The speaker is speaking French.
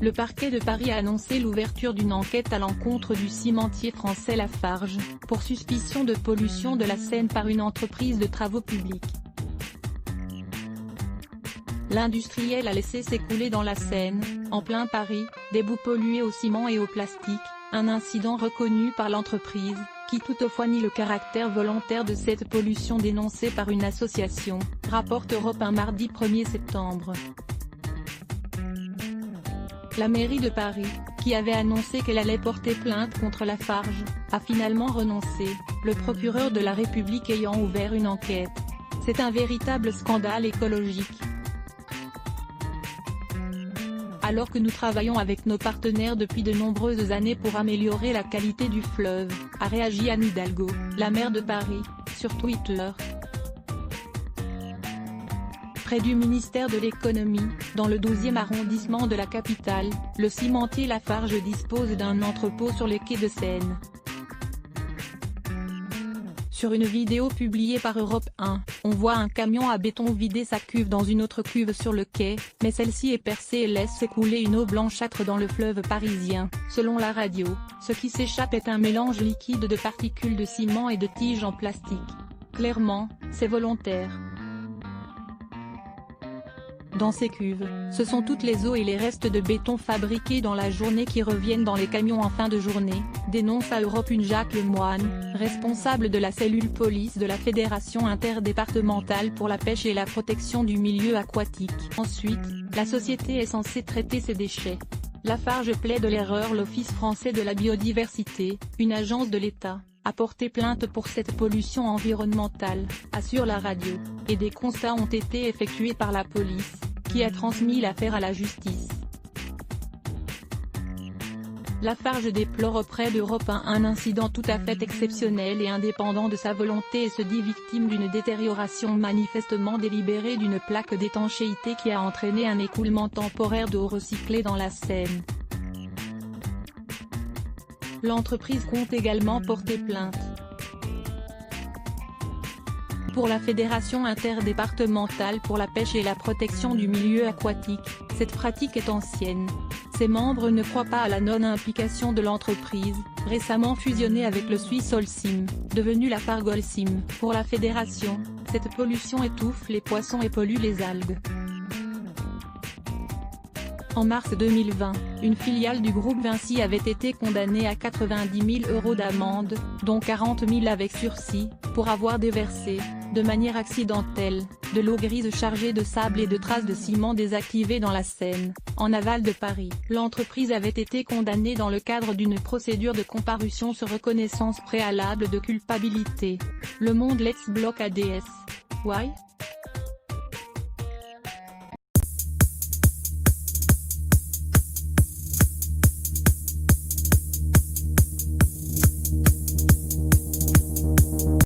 le parquet de Paris a annoncé l'ouverture d'une enquête à l'encontre du cimentier français Lafarge, pour suspicion de pollution de la Seine par une entreprise de travaux publics. L'industriel a laissé s'écouler dans la Seine, en plein Paris, des boues polluées au ciment et au plastique, un incident reconnu par l'entreprise, qui toutefois nie le caractère volontaire de cette pollution dénoncée par une association, rapporte Europe 1 mardi 1er septembre. La mairie de Paris, qui avait annoncé qu'elle allait porter plainte contre Lafarge, a finalement renoncé, le procureur de la République ayant ouvert une enquête. C'est un véritable scandale écologique. Alors que nous travaillons avec nos partenaires depuis de nombreuses années pour améliorer la qualité du fleuve, a réagi Anne Hidalgo, la maire de Paris, sur Twitter. Près du ministère de l'économie, dans le 12e arrondissement de la capitale, le cimentier Lafarge dispose d'un entrepôt sur les quais de Seine. Sur une vidéo publiée par Europe 1, on voit un camion à béton vider sa cuve dans une autre cuve sur le quai, mais celle-ci est percée et laisse s'écouler une eau blanchâtre dans le fleuve parisien. Selon la radio, ce qui s'échappe est un mélange liquide de particules de ciment et de tiges en plastique. Clairement, c'est volontaire. Dans ces cuves, ce sont toutes les eaux et les restes de béton fabriqués dans la journée qui reviennent dans les camions en fin de journée, dénonce à Europe 1 Jacques Lemoine, responsable de la cellule police de la Fédération interdépartementale pour la pêche et la protection du milieu aquatique. Ensuite, la société est censée traiter ses déchets. Lafarge plaide l'erreur. L'Office français de la biodiversité, une agence de l'État, a porté plainte pour cette pollution environnementale, assure la radio, et des constats ont été effectués par la police, qui a transmis l'affaire à la justice. Lafarge déplore auprès d'Europe 1 un incident tout à fait exceptionnel et indépendant de sa volonté et se dit victime d'une détérioration manifestement délibérée d'une plaque d'étanchéité qui a entraîné un écoulement temporaire d'eau recyclée dans la Seine. L'entreprise compte également porter plainte pour la Fédération interdépartementale pour la pêche et la protection du milieu aquatique. Cette pratique est ancienne. Ses membres ne croient pas à la non-implication de l'entreprise, récemment fusionnée avec le Suisse Holcim, devenu Lafarge Holcim. Pour la fédération, cette pollution étouffe les poissons et pollue les algues. En mars 2020, une filiale du groupe Vinci avait été condamnée à 90 000 € d'amende, dont 40 000 avec sursis, pour avoir déversé, de manière accidentelle, de l'eau grise chargée de sable et de traces de ciment désactivées dans la Seine, en aval de Paris. L'entreprise avait été condamnée dans le cadre d'une procédure de comparution sur reconnaissance préalable de culpabilité. Le Monde Let's Block ADS. Why?